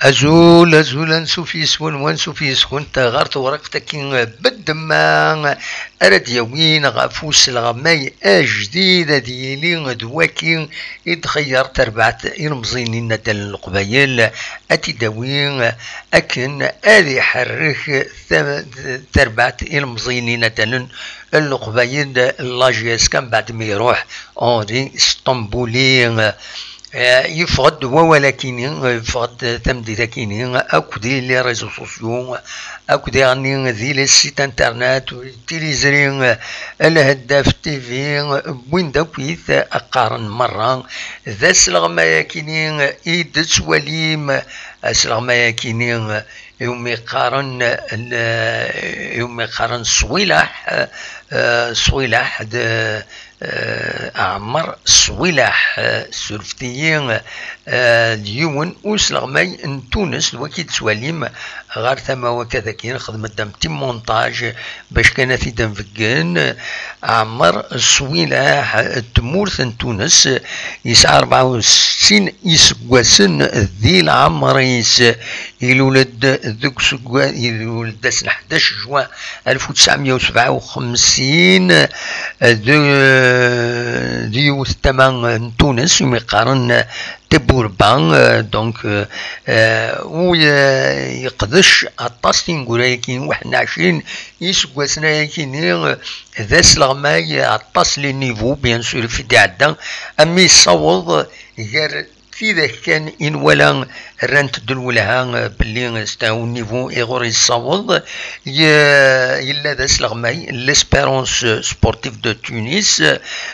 أزول نسوف يسون ونسوف يسون تغارت ورقتكين بالدما أرد يوين غفوس الغماي أجديد ديالي دواكين يتخير تربعت يرمزيني ندل القبايل أتي داوين أكن أذي حرك تربعت يرمزيني ندل القبايل اللاجيس كان بعد ما يروح أودي اسطنبولي يفقد ولكن يفقد تمديد كيني اكودي لي ريزو سوسيو اكودي غني ذي لي سيت انترنت والتليزرين الهداف تيفي وين داكويت اقارن مره ذا سلغما كيني ايد سواليم سلغما كيني يوم يقارن صويلح عمر صويلح سلفتيين ديون وسلغماي ان تونس وكيد سواليم غار ثما وكذا كاين خدمت دام تي مونتاج باش كان في دنفكن عمر صويلح تمورث تونس يسعى 64 يسكواسن ذي العمريس يولد ذوك سكوا يولد 11 جوان 1957 ديوث تمام تونس ويقارن تبوربان دونك ويقدش عطاس نقول كاين 21 يسكواسنا كاين ذا سلغماي عطاس لي نيفو بيان سور في دي عدا امي يصوض غير كذا كان إن ولا رانت دلولها باللي ستاو نيفو إيغور يصوض يلا ذا سلغماي ليسبيرونس سبورتيف دو تونس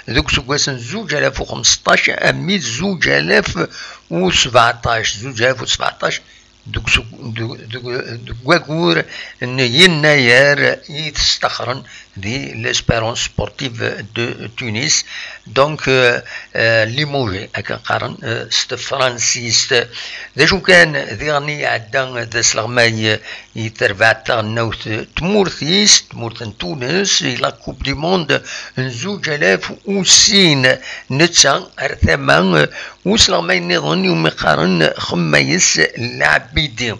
ذوك سكواسن 2015 أمي 2017 دوك واكور يناير يتستخرن دي ليسبيرونس سبورتيف دو تونس دونك ليموجي هكا قارن ست فرانسيس ذا شو كان ذي غني عدا ذا سلغماي يتربع تغنوث تمورث تونس لا كوب دي موند 2006 نتسا ارثمان وسلغماي نظن يوم يقارن خميس العبيدي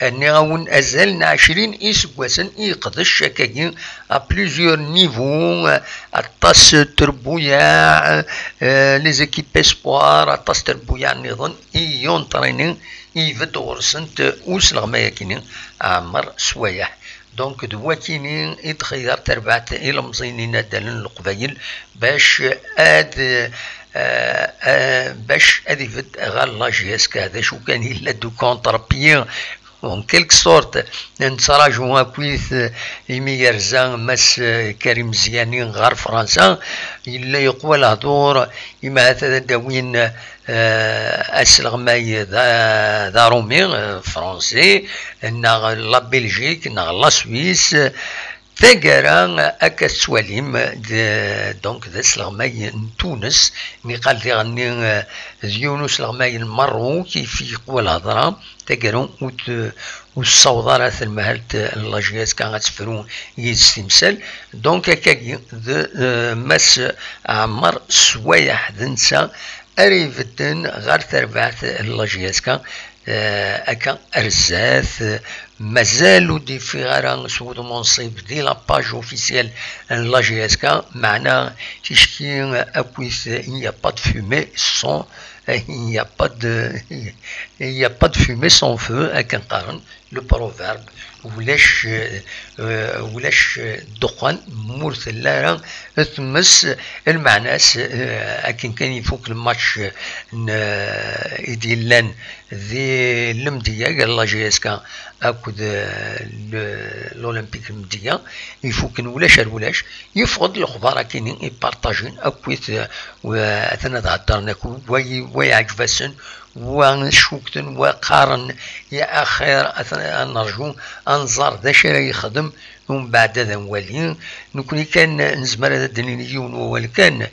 اني غاون ازالنا 20 يسكواسن يقدش كاين بليزيور نيفو الطاس تربويا لي زيكيب اسبوار الطاس تربويا نظن يون ترينين يفد ورسنت وسلغما كاينين عمر سوايح دونك دواتيني يتخير تربعت الى مزينين دالن القبايل باش باش اديفد غال لاجيسك هذا شو كان الا دو كونتربيين en quelque sorte نتراجعوا كويث يمي يرزان مس كريم زياني غار فرنسا إلا يقوى الهدور إما هذا داوين أسلغماي ذا رومي فرنسي ناغ لا بلجيك ناغ لا سويس ثقرا أكا سواليم دونك ذا سلغماي تونس نقال ذي غني ذيونو سلغماي المروكي في قوى الهضرة ثقرا والصوضارة المهلت اللاجياس كان غتسفرون يستمثال دونك هكاكي مس عمر سوايح ذنسا أريفتن غير تربعت اللاجياس كان أكا أرزاث مازالو دي في غير سود منصب دي لاباج اوفيسيال لا جي اس كا معنا تشكي اكويث il n'y a pas de fumée sans il n'y a pas de fumée sans feu كنقارن لو بروفيرب ولاش دخان مرثلا تمس المعناس اكن كان يفوق الماتش يديلان ذي المدية قال لا جي اس كا اكود الاولمبيك المدية يفوق ولاش يفقد الاخبار كاينين يبارطاجين اكويت واثنا تهضرناكو ويعجبسن ونشوكتن وقارن يا اخير نرجو انظر ذا شي يخدم ومن بعد هذا نولي نكون كان نزمر هذا الدنيون ولا كان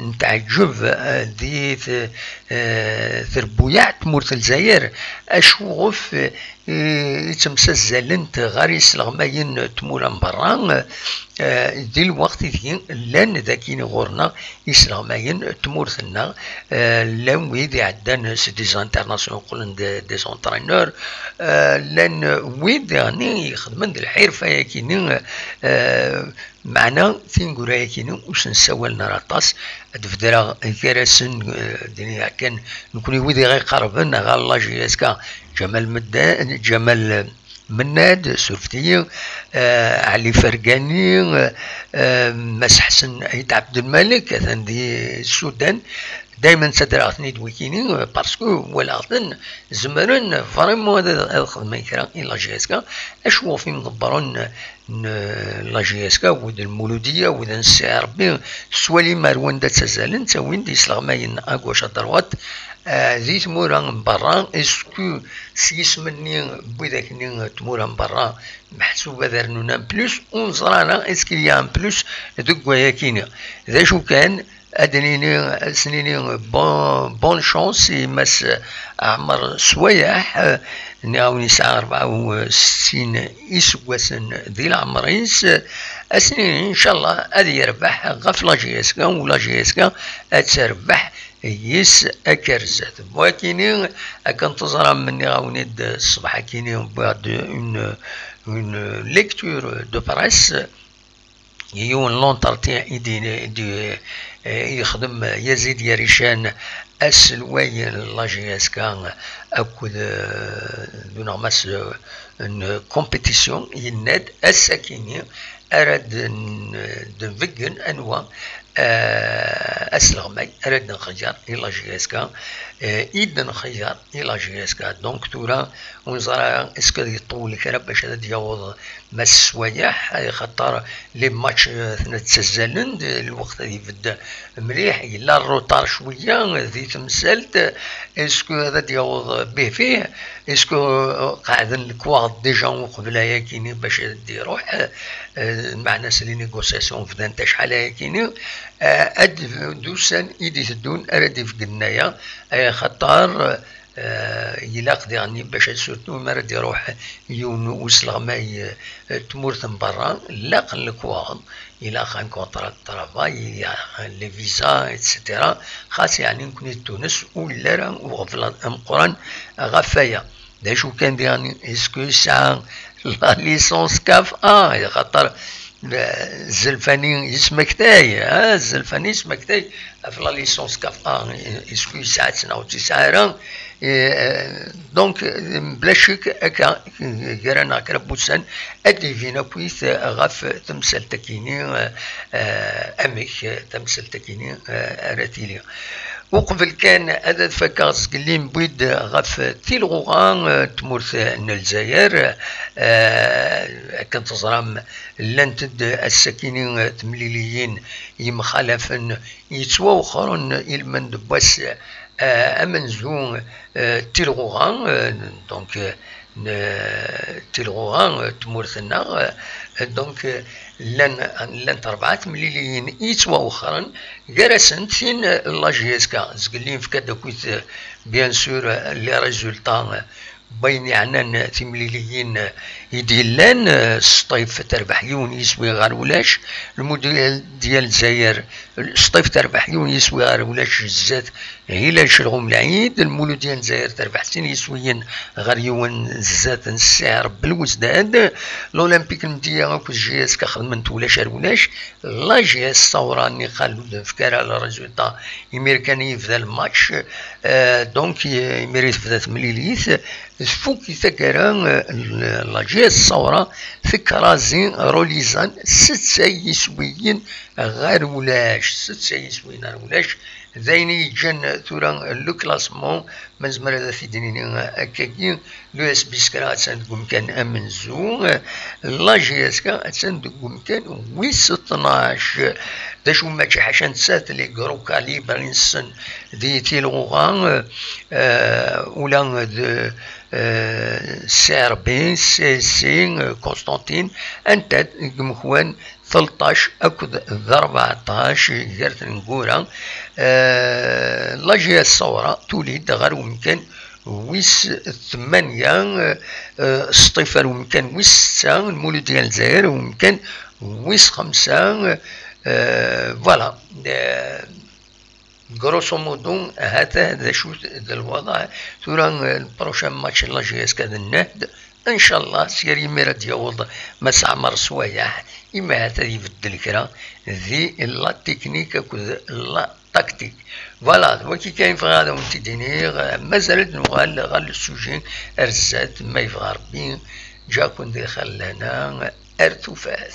نتعجب دي ثربويع تمورت الجزائر اشوف يتمسزلنت غاري سلغماين تمورا برا دي الوقت ذي لان ذاكين غورنا يسلغماين تمورتنا لان ويدي عدان سي دي انترناسيون قولن دي زونترينور لان ويدي يعني يخدمن دي الحرفه ياكيني معنا تنقول ياكيني واش نسولنا راطاس دفدرا كراسن دنيا كان نكون ويدي غير قربنا غالا جياسكا جمال مناد سلفتي علي فرقاني مس حسن عيد عبد الملك دي السودان دائما تدراتني دويكيني باسكو ولا اظن زمرن فريمون هذا الخدمه كرا لا جي اس كا اشوف في مدبرون لا جي اس كا ود المولوديه ود السي ربي سوالي مروان دا تزالن تاوين دي سلغماين اكواش دروات ذي تمورا من برا اسكو سيسمني بوذاكني تمورا من برا محسوبة ذرنونا بلوس ونزرانا اسكي ان بلوس دوك وياكيني ذا شو كان ادنيني سنيني بون شونس مس عمر سوايح ناوني ساعة 64 إسواسن ذي العمريس أسنين إن شاء الله أدي يربح غف لا جي اس كا ولا جي اس كا أتربح يس أكرزات ولكن أكنتظر مني غاونيد الصباح كيني بعد اون ليكتور دو بريس يون لونترتيان دي يخدم يزيد يريشان السلوي لا جي اس كا اكو دون ماس ان كومبيتيسيون يناد الساكيني اراد نفقن انواع اسلغمي اراد نخيار الى جي اس كا ايد نخيار الى جي اس كا دونك تورا ونزرا اسكو يطول كرا باش هذا يعوض مس سوايح خاطر لي ماتش نتسزلن الوقت اللي بدا مليح الا الروتار شويه ذي تمثلت اسكو هذا يعوض به فيه اسكو قاعد الكواد ديجا وقبل ياكيني باش يروح مع ناس لي نيغوسياسيون في دانتا شحال ياكيني اد دوسان ايدي تدون ارادي في قنايا خطر يلاق يعني باش سورتو مرد يروح يون وسلغماي تمورت من برا لاق الكواد يلاق ان كونترا ترافاي لي فيزا اتسيتيرا خاص يعني نكون تونس ولا راه وغفلان قران غفايا دا شو كان يعني اسكو ساعه لا ليسونس كاف خاطر الزلفاني اسمك تاي الزلفاني اسمك تاي في لا ليسونس كاف اسكو ساعه 99 دونك بلا شك هكا قرانا كربوسان ادي فينا كويس غاف تمثل تكيني امك تمثل تكيني اراتيلي وقبل كان هذا فكاس قلي بويد غاف تيلغوغان تمورث الجزائر كانت تزرام لانتد الساكنين تمليليين يمخالفن يتواوخرون المن دباس امنزون تيلغوغان دونك تيلغوغان تمورثنا دونك لان 4 مليون يتواوخرن جرسن فين لا جي اس كا زقلين في كدا كويت بيان سور لي ريزولطا بين عنان تمليليين يديلان الصطيف تربح يون يسوي غير ولاش الموديل ديال الجزائر الصطيف تربح يون يسوي غير ولاش الزات هلا شلغم العيد المولود ديال الجزائر تربح سين يسويين غير يون الزات السعر بالوزداد الاولمبيك المديه هاك جي اس كخدمت ولاش ولاش لا جي اس صوراني قالوا فكره على ريزولتا امريكاني في ذا الماتش دونك يميريت في ذات مليليث فوق يتكرا لا جي اس الصورة فكرة زين روليزان 6 يسويين غير ولاش 6 يسويين غير ولاش ذايني جن ثورا لو كلاسمون مزمر هذا في دينيني هكاكي لو اس بي سكرا تسندكم كان امن زو لا جي اس كا تسندكم كان ويس 12 دا شو ماشي حاشا نسات لي كرو كاليبر انسن دي تيلوغان ولا سي ار بي سي سي قسطنطين انت مخوان 13 اكد 14 جرت نقورا لاجي الثورة تولد غير ممكن ويس 8 صفر ومكان ويس 6 المولد ديال الجزائر ومكان ويس 5 فوالا غروسو مودو هذا شو الوضع ثورا البروشان ماتش لا جي اس كذا النهد ان شاء الله سيري ميراد يعوض مسعمر سوايح اما هذا يبدل كرا ذي لا تكنيك لا تكتيك فوالا وكي كاين في هذا ونتي دينيغ مازالت نوغال غال السوجي ارزات ما يبغى ربي جاكون دي خلانا ارتفاث